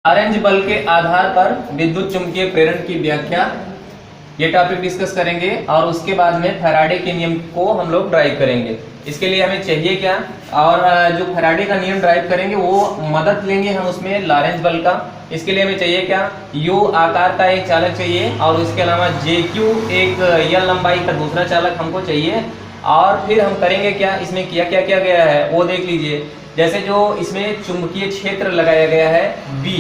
Orange बल के आधार पर विद्युत चुम्बकीय प्रेरण की व्याख्या, ये टॉपिक डिस्कस करेंगे और उसके बाद में फैराडे के नियम को हम लोग ड्राइव करेंगे। इसके लिए हमें चाहिए क्या, और जो फैराडे का नियम ड्राइव करेंगे वो मदद लेंगे हम उसमें लॉरेंज बल का। इसके लिए हमें चाहिए क्या, यू आकार का एक चालक चाहिए और उसके अलावा जे क्यू एक एल लंबाई का दूसरा चालक हमको चाहिए। और फिर हम करेंगे क्या, इसमें किया क्या क्या गया है वो देख लीजिए। जैसे जो इसमें चुंबकीय क्षेत्र लगाया गया है B,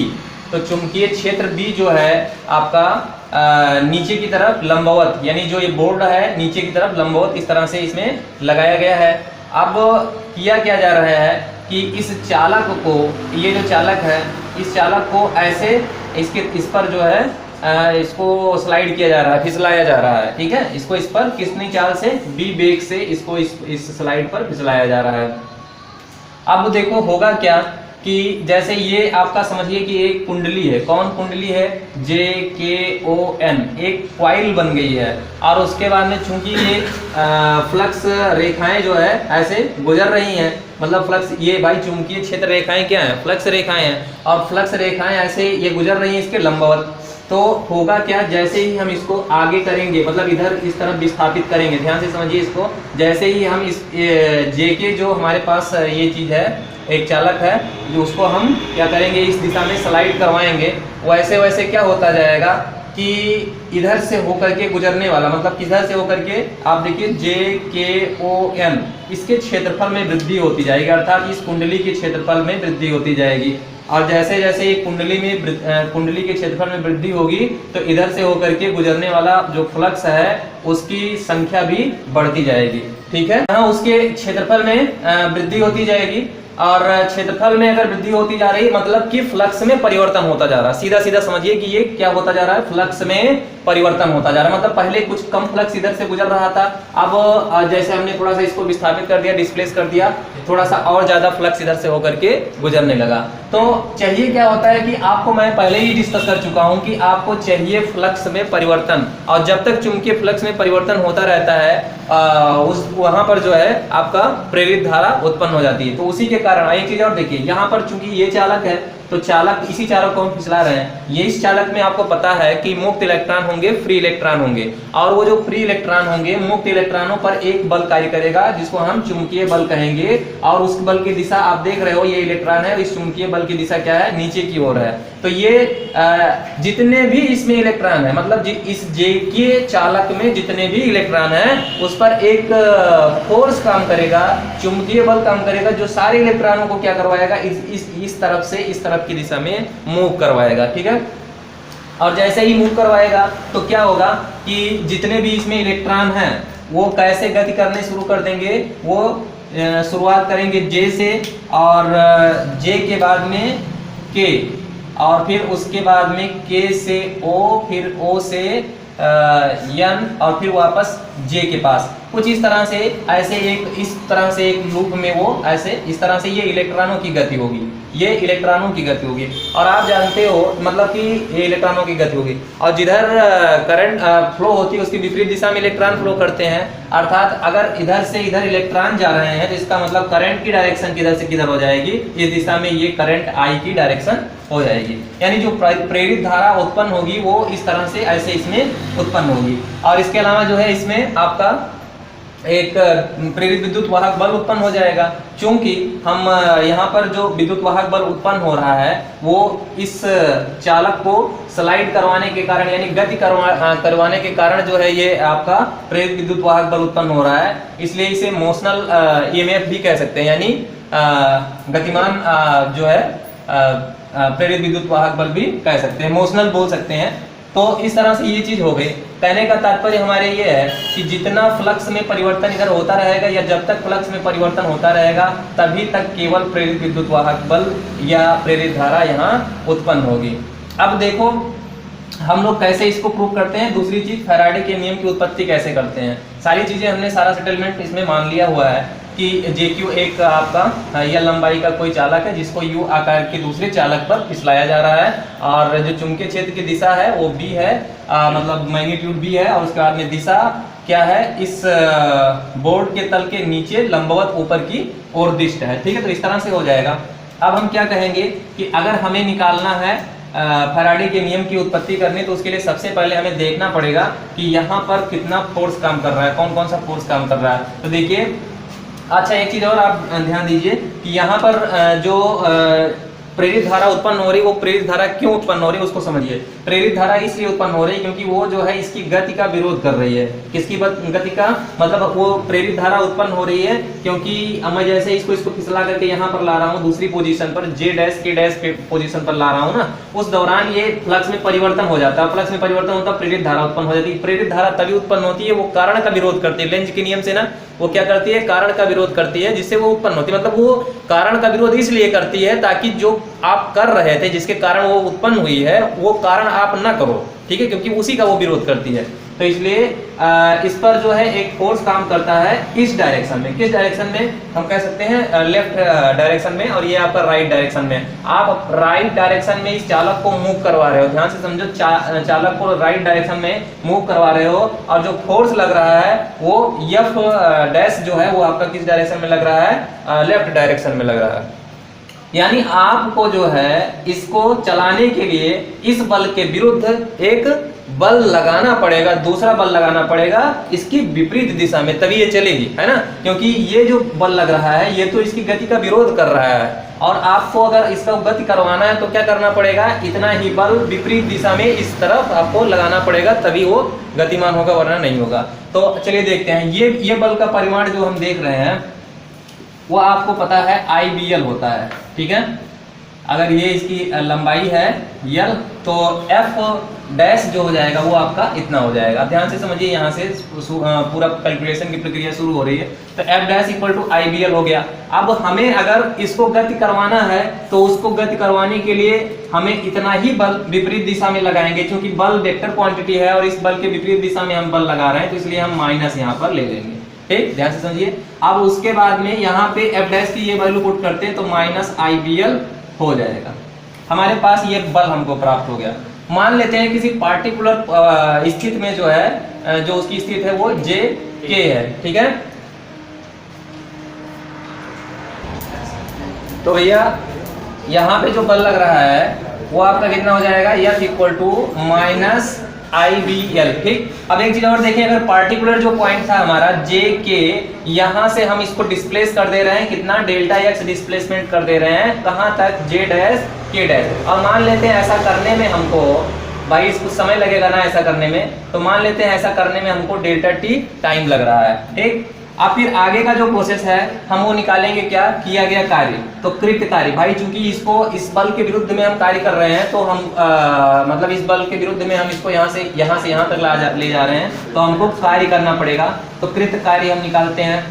तो चुंबकीय क्षेत्र B जो है आपका नीचे की तरफ लंबवत, यानी जो ये बोर्ड है नीचे की तरफ लंबवत इस तरह से इसमें लगाया गया है। अब किया क्या जा रहा है कि इस चालक को, ये जो चालक है इस चालक को ऐसे इस पर जो है इसको स्लाइड किया जा रहा है, फिसलाया जा रहा है। ठीक है, इसको इस पर कितनी चाल से, B वेग से इसको इस स्लाइड पर फिसलाया जा रहा है। अब देखो होगा क्या कि जैसे ये आपका समझिए कि एक कुंडली है। कौन कुंडली है, JKON, एक क्वाइल बन गई है। और उसके बाद में चूंकि ये फ्लक्स रेखाएं जो है ऐसे गुजर रही हैं, मतलब फ्लक्स, ये भाई चुंबकीय क्षेत्र रेखाएं क्या है, फ्लक्स रेखाएं हैं, और फ्लक्स रेखाएं ऐसे ये गुजर रही हैं इसके लंबवत। तो होगा क्या, जैसे ही हम इसको आगे करेंगे, मतलब इधर इस तरफ विस्थापित करेंगे, ध्यान से समझिए इसको। जैसे ही हम इस JK जो हमारे पास ये चीज है, एक चालक है, जो उसको हम क्या करेंगे, इस दिशा में स्लाइड करवाएंगे, वैसे वैसे क्या होता जाएगा कि इधर से होकर के गुजरने वाला, मतलब किधर से होकर के, आप देखिए JKON, इसके क्षेत्रफल में वृद्धि होती जाएगी, अर्थात इस कुंडली के क्षेत्रफल में वृद्धि होती जाएगी। और जैसे जैसे ये कुंडली के क्षेत्रफल में वृद्धि होगी तो इधर से होकर के गुजरने वाला जो फ्लक्स है उसकी संख्या भी बढ़ती जाएगी। ठीक है, उसके क्षेत्रफल में वृद्धि होती जाएगी, और क्षेत्रफल में अगर वृद्धि होती जा रही मतलब कि फ्लक्स में परिवर्तन होता जा रहा है। सीधा सीधा समझिए कि ये क्या होता जा रहा है, फ्लक्स में परिवर्तन होता जा रहा है। मतलब पहले कुछ कम फ्लक्स इधर से गुजर रहा था, अब जैसे हमने थोड़ा सा इसको विस्थापित कर दिया, डिस्प्लेस कर दिया, थोड़ा सा और ज्यादा फ्लक्स इधर से होकर के गुजरने लगा। तो चाहिए क्या होता है कि आपको मैं पहले ही डिस्कस कर चुका हूं कि आपको चाहिए फ्लक्स में परिवर्तन, और जब तक चुंबकीय फ्लक्स में परिवर्तन होता रहता है वहां पर जो है आपका प्रेरित धारा उत्पन्न हो जाती है। तो उसी के कारण एक चीज और देखिए, यहाँ पर चूंकि ये चालक है तो चालक, इसी चालक को हम फिसला रहे हैं, ये इस चालक में आपको पता है कि मुक्त इलेक्ट्रॉन होंगे, फ्री इलेक्ट्रॉन होंगे, और वो जो फ्री इलेक्ट्रॉन होंगे, मुक्त इलेक्ट्रॉनों पर एक बल कार्य करेगा जिसको हम चुंबकीय बल कहेंगे। और उस बल की दिशा आप देख रहे हो, ये इलेक्ट्रॉन है, इस चुंबकीय बल की दिशा क्या है, नीचे की ओर है। तो ये जितने भी इसमें इलेक्ट्रॉन है, मतलब इस JK चालक में जितने भी इलेक्ट्रॉन है उस पर एक फोर्स काम करेगा, चुंबकीय बल काम करेगा, जो सारे इलेक्ट्रॉनों को क्या करवाएगा, इस तरफ से इस तरफ की दिशा में मूव करवाएगा। ठीक है, और जैसे ही मूव करवाएगा तो क्या होगा कि जितने भी इसमें इलेक्ट्रॉन हैं वो कैसे गति करने शुरू कर देंगे, वो शुरुआत करेंगे J से, और J के बाद में K, और फिर उसके बाद में K से O, फिर O से N, और फिर वापस J के पास। कुछ इस तरह से, ऐसे इस तरह से एक लूप में वो ऐसे इस तरह से ये इलेक्ट्रॉनों की गति होगी, ये इलेक्ट्रॉनों की गति होगी। और आप जानते हो मतलब कि ये इलेक्ट्रॉनों की गति होगी, और जिधर करंट फ्लो होती है उसकी विपरीत दिशा में इलेक्ट्रॉन फ्लो करते हैं। अर्थात अगर इधर से इधर इलेक्ट्रॉन जा रहे हैं तो इसका मतलब करंट की डायरेक्शन किधर से किधर हो जाएगी, इस दिशा में ये करंट I की डायरेक्शन हो जाएगी। यानी जो प्रेरित धारा उत्पन्न होगी वो इस तरह से ऐसे इसमें उत्पन्न होगी। और इसके अलावा जो है इसमें आपका एक प्रेरित विद्युत वाहक बल उत्पन्न हो जाएगा। क्योंकि हम यहाँ पर जो विद्युत वाहक बल उत्पन्न हो रहा है वो इस चालक को स्लाइड करवाने के कारण, यानी गति करवाने के कारण जो है ये आपका प्रेरित विद्युत वाहक बल उत्पन्न हो रहा है। इसलिए इसे मोशनल EMF भी कह सकते हैं, यानी गतिमान जो है प्रेरित विद्युत वाहक बल भी कह सकते हैं, मोशनल बोल सकते हैं। तो इस तरह से ये चीज हो गई। कहने का तात्पर्य हमारे ये है कि जितना फ्लक्स में परिवर्तन इधर होता रहेगा, या जब तक फ्लक्स में परिवर्तन होता रहेगा तभी तक केवल प्रेरित विद्युत वाहक बल या प्रेरित धारा यहाँ उत्पन्न होगी। अब देखो हम लोग कैसे इसको प्रूव करते हैं। दूसरी चीज, फैराडे के नियम की उत्पत्ति कैसे करते हैं। सारी चीजें हमने, सारा सेटलमेंट इसमें मान लिया हुआ है कि JQ एक आपका L लंबाई का कोई चालक है जिसको U आकार के दूसरे चालक पर फिसलाया जा रहा है, और जो चुंबकीय क्षेत्र की दिशा है वो B है, मतलब मैग्नीट्यूड B है, और उसके बाद में दिशा क्या है, इस बोर्ड के तल के नीचे लंबवत ऊपर की ओर दिष्ट है। ठीक है, तो इस तरह से हो जाएगा। अब हम क्या कहेंगे कि अगर हमें निकालना है फैराडे के नियम की उत्पत्ति करनी, तो उसके लिए सबसे पहले हमें देखना पड़ेगा कि यहाँ पर कितना फोर्स काम कर रहा है, कौन कौन सा फोर्स काम कर रहा है। तो देखिए, अच्छा एक चीज और आप ध्यान दीजिए कि यहाँ पर जो प्रेरित धारा उत्पन्न हो रही, वो प्रेरित धारा क्यों उत्पन्न हो रही है उसको समझिए। प्रेरित धारा इसलिए उत्पन्न हो रही है क्योंकि वो जो है इसकी गति का विरोध कर रही है। किसकी गति का मतलब, वो प्रेरित धारा उत्पन्न हो रही है क्योंकि मैं जैसे इसको फिसला करके यहाँ पर ला रहा हूँ दूसरी पोजीशन पर, जे डैश के डैश पे पोजीशन पर ला रहा हूँ ना, उस दौरान ये फ्लक्स में परिवर्तन हो जाता है। फ्लक्स में परिवर्तन होता है, प्रेरित धारा उत्पन्न हो जाती है। प्रेरित धारा तभी उत्पन्न होती है, वो कारण का विरोध करती है। लेंज के नियम से ना वो क्या करती है, कारण का विरोध करती है, जिससे वो उत्पन्न होती है। मतलब वो कारण का विरोध इसलिए करती है ताकि जो आप कर रहे थे, जिसके कारण वो उत्पन्न हुई है, वो कारण आप ना करो, ठीक है, क्योंकि उसी का वो विरोध करती है। तो इसलिए इस पर जो है एक फोर्स काम करता है इस डायरेक्शन में। किस डायरेक्शन में, हम कह सकते हैं लेफ्ट डायरेक्शन में, और ये आपका राइट डायरेक्शन में। आप राइट डायरेक्शन में इस चालक को मूव करवा रहे हो, ध्यान से समझो, चालक को राइट डायरेक्शन में मूव करवा रहे हो, और जो फोर्स लग रहा है वो एफ डैश जो है वो आपका किस डायरेक्शन में लग रहा है, लेफ्ट डायरेक्शन में लग रहा है। यानी आपको जो है इसको चलाने के लिए इस बल के विरुद्ध एक बल लगाना पड़ेगा, दूसरा बल लगाना पड़ेगा इसकी विपरीत दिशा में, तभी ये चलेगी, है ना। क्योंकि ये जो बल लग रहा है ये तो इसकी गति का विरोध कर रहा है, और आपको अगर इसका गति करवाना है तो क्या करना पड़ेगा, इतना ही बल विपरीत दिशा में इस तरफ आपको लगाना पड़ेगा, तभी वो गतिमान होगा, वरना नहीं होगा। तो चलिए देखते हैं, ये बल का परिमाण जो हम देख रहे हैं वो आपको पता है IBL होता है, ठीक है। अगर ये इसकी लंबाई है L, तो F डैश जो हो जाएगा वो आपका इतना हो जाएगा। ध्यान से समझिए, यहाँ से पूरा कैलकुलेशन की प्रक्रिया शुरू हो रही है। तो F dash equal to IBL हो गया। अब हमें अगर इसको गति करवाना है तो उसको गति करवाने के लिए हमें इतना ही बल विपरीत दिशा में लगाएंगे, क्योंकि बल वेक्टर क्वांटिटी है और इस बल के विपरीत दिशा में हम बल लगा रहे हैं, तो इसलिए हम माइनस यहाँ पर ले लेंगे, ठीक, ध्यान से समझिए। अब उसके बाद में यहाँ पे F डैश की ये वैल्यू पुट करते हैं तो माइनस IBL हो जाएगा। हमारे पास ये बल हमको प्राप्त हो गया। मान लेते हैं किसी पार्टिकुलर स्थिति में जो है, जो उसकी स्थिति है वो JK है, ठीक है। तो भैया यहाँ पे जो बल लग रहा है वो आपका कितना हो जाएगा, F equal to minus IBL, ठीक। अब एक चीज और देखें, अगर पार्टिकुलर जो पॉइंट था हमारा JK, यहां से हम इसको डिस्प्लेस कर दे रहे हैं, कितना, डेल्टा x डिस्प्लेसमेंट कर दे रहे हैं, कहां तक, J डैश K डैश। और मान लेते हैं ऐसा करने में हमको, भाई इसको समय लगेगा ना ऐसा करने में, तो मान लेते हैं ऐसा करने में हमको डेल्टा T टाइम लग रहा है, ठीक। अब फिर आगे का जो प्रोसेस है हम वो निकालेंगे, क्या किया गया कार्य, तो कृत कार्य। भाई चूंकि इसको इस बल के विरुद्ध में हम कार्य कर रहे हैं, तो हम मतलब इस बल के विरुद्ध में हम इसको यहाँ से यहाँ तक ले जा रहे हैं, तो हमको कार्य करना पड़ेगा। तो कृत कार्य हम निकालते हैं।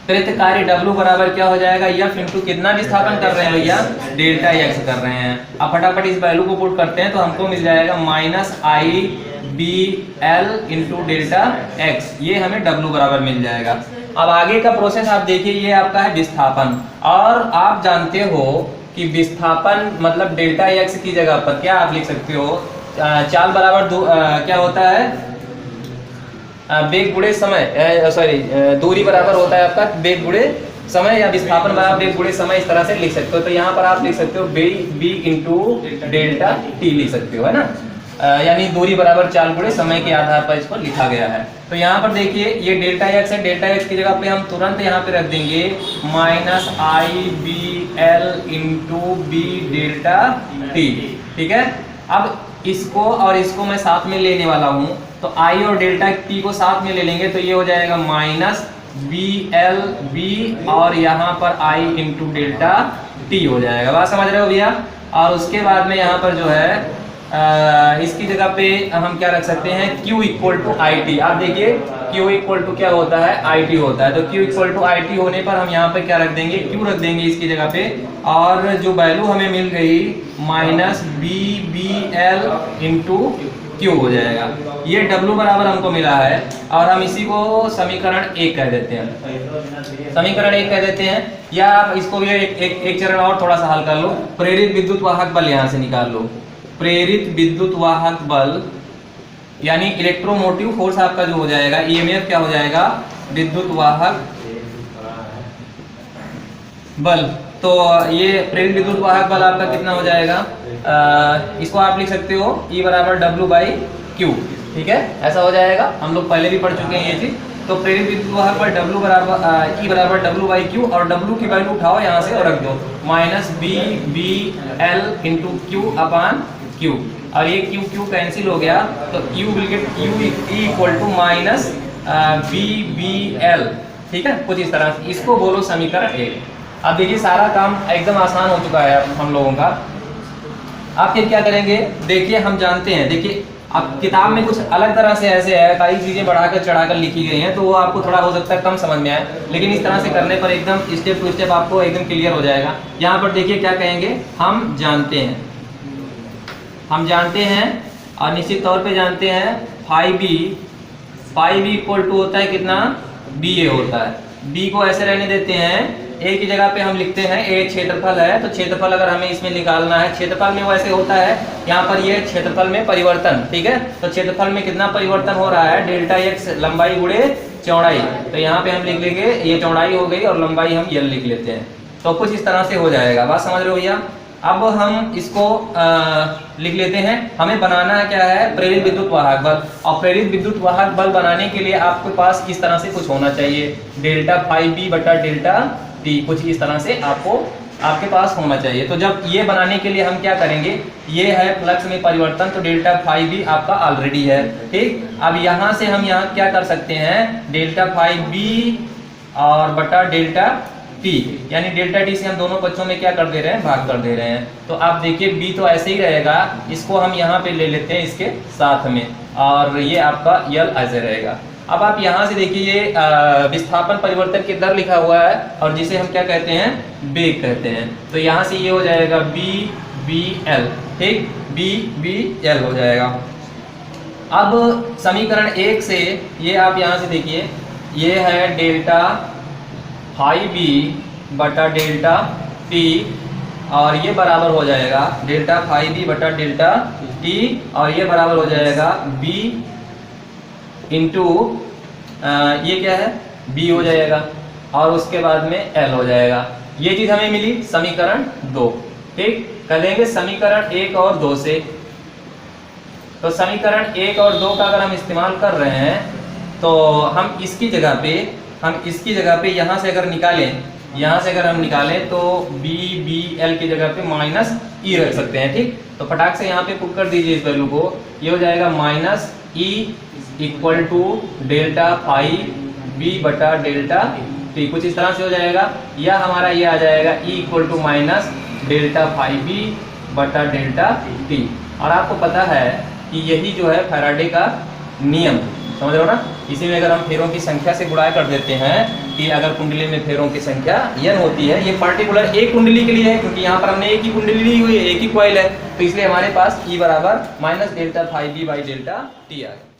कृत कार्य W बराबर क्या हो जाएगा, F इंटू कितना विस्थापन कर रहे हैं भैया, डेल्टा x कर रहे हैं। अब फटाफट इस वैल्यू को पुट करते हैं तो हमको मिल जाएगा minus IBL into delta x, ये हमें W बराबर मिल जाएगा। अब आगे का प्रोसेस आप देखिए, ये आपका है विस्थापन, और आप जानते हो कि विस्थापन मतलब डेल्टा x की जगह पर क्या आप लिख सकते हो, चाल बराबर क्या होता है, वेग गुणे समय, सॉरी दूरी बराबर होता है आपका वेग गुणे समय, या विस्थापन बराबर वेग गुणे समय, इस तरह से लिख सकते हो। तो यहाँ पर आप लिख सकते हो b इंटू डेल्टा t लिख सकते हो, है ना, यानी दूरी बराबर चाल गुणे समय के आधार पर इसको लिखा गया है। तो यहाँ पर देखिए ये डेल्टा x है, डेल्टा x की जगह पे हम तुरंत यहाँ पे रख देंगे minus IBL into b delta t, ठीक है। अब इसको और इसको मैं साथ में लेने वाला हूँ, तो I और डेल्टा t को साथ में ले लेंगे तो ये हो जाएगा माइनस BL B और यहाँ पर I इंटू डेल्टा t हो जाएगा। बात समझ रहे हो भैया। और उसके बाद में यहाँ पर जो है इसकी जगह पे हम क्या रख सकते हैं, Q इक्वल टू IT। आप देखिए Q इक्वल टू क्या होता है, IT होता है। तो Q इक्वल टू IT होने पर हम यहाँ पे क्या रख देंगे, Q रख देंगे इसकी जगह पे, और जो वैल्यू हमें मिल गई माइनस BBL इंटू Q हो जाएगा। ये W बराबर हमको मिला है, और हम इसी को समीकरण 1 कह देते हैं, समीकरण 1 कह देते हैं। या आप इसको भी एक चरण और थोड़ा सा हल कर लो। प्रेरित विद्युत वाहक बल यहाँ से निकाल लो। प्रेरित विद्युत वाहक बल यानी इलेक्ट्रोमोटिव फोर्स आपका जो हो जाएगा, EMF क्या हो जाएगा, विद्युत वाहक बल, तो ये प्रेरित विद्युत वाहक बल आपका कितना हो जाएगा, इसको आप लिख सकते हो E बराबर W बाई क्यू, ठीक है, ऐसा हो जाएगा। हम लोग पहले भी पढ़ चुके हैं ये चीज। तो प्रेरित विद्युत वाहक बल W बराबर E बराबर W बाई क्यू, और W की वैल्यू उठाओ यहाँ से और रख दो, minus B B L into Q upon Q, और ये क्यू क्यू कैंसिल हो गया, तो you will get U equal to minus B B L, ठीक है, कुछ इस तरह से। इसको बोलो समीकरण 1। अब देखिए सारा काम एकदम आसान हो चुका है हम लोगों का। आप फिर क्या करेंगे, देखिए हम जानते हैं, देखिए अब किताब में कुछ अलग तरह से ऐसे है, कई चीजें बढ़ाकर चढ़ाकर लिखी गई हैं, तो वो आपको थोड़ा हो सकता है कम समझ में आए, लेकिन इस तरह से करने पर एकदम स्टेप टू स्टेप आपको एकदम क्लियर हो जाएगा। यहाँ पर देखिए क्या कहेंगे, हम जानते हैं और निश्चित तौर पे जानते हैं फाई बी इक्वल टू होता है कितना, बी ए होता है। बी को ऐसे रहने देते हैं, ए की जगह पे हम लिखते हैं ए क्षेत्रफल है, तो क्षेत्रफल अगर हमें इसमें निकालना है, क्षेत्रफल में वो ऐसे होता है, यहाँ पर ये क्षेत्रफल में परिवर्तन, ठीक है, तो क्षेत्रफल में कितना परिवर्तन हो रहा है, डेल्टा एक्स लंबाई गुणे चौड़ाई, तो यहाँ पे हम लिख लेंगे ये चौड़ाई हो गई और लंबाई हम यल लिख लेते हैं, तो कुछ इस तरह से हो जाएगा। बात समझ रहे हो भैया। अब हम इसको लिख लेते हैं, हमें बनाना है क्या है, प्रेरित विद्युत वाहक बल, और प्रेरित विद्युत वाहक बल बनाने के लिए आपके पास इस तरह से कुछ होना चाहिए, डेल्टा फाई बी बटा डेल्टा टी, कुछ इस तरह से आपके पास होना चाहिए। तो जब ये बनाने के लिए हम क्या करेंगे, ये है फ्लक्स में परिवर्तन, तो डेल्टा फाई बी आपका ऑलरेडी है, ठीक। अब यहाँ से हम यहाँ क्या कर सकते हैं, डेल्टा फाई बी और बटा डेल्टा टी, यानी डेल्टा टी से हम दोनों पक्षों में क्या कर दे रहे हैं, भाग कर दे रहे हैं। तो आप देखिए बी तो ऐसे ही रहेगा, इसको हम यहाँ पे ले लेते हैं इसके साथ में, और ये आपका यल ऐसे रहेगा। अब आप यहाँ से देखिए ये विस्थापन परिवर्तन की दर लिखा हुआ है, और जिसे हम क्या कहते हैं, वेग कहते हैं। तो यहाँ से ये हो जाएगा बी बी एल, ठीक, बी बी एल हो जाएगा। अब समीकरण 1 से ये आप यहाँ से देखिए, ये है डेल्टा फाई बी बटा डेल्टा टी, और ये बराबर हो जाएगा डेल्टा फाई बी बटा डेल्टा टी, और ये बराबर हो जाएगा बी इंटू ये क्या है, बी हो जाएगा, और उसके बाद में एल हो जाएगा। ये चीज हमें मिली समीकरण 2, ठीक। कर देंगे समीकरण 1 और 2 से, तो समीकरण 1 और 2 का अगर हम इस्तेमाल कर रहे हैं, तो हम इसकी जगह पे यहाँ से अगर हम निकालें तो बी बी एल की जगह पे माइनस ई रख सकते हैं, ठीक। तो फटाक से यहाँ पे पुट कर दीजिए इस वैल्यू को, ये हो जाएगा minus E equal to delta phi B बटा डेल्टा टी, कुछ इस तरह से हो जाएगा, या हमारा ये आ जाएगा E equal to minus delta phi B बटा डेल्टा टी। और आपको पता है कि यही जो है फैराडे का नियम, समझ रहे हो ना, इसी में अगर हम फेरों की संख्या से गुणा कर देते हैं कि अगर कुंडली में फेरों की संख्या n होती है, ये पर्टिकुलर एक कुंडली के लिए है, क्योंकि यहाँ पर हमने एक ही कुंडली ली हुई है, एक ही कॉइल है, तो इसलिए हमारे पास E बराबर minus delta phi B by delta T आ गया।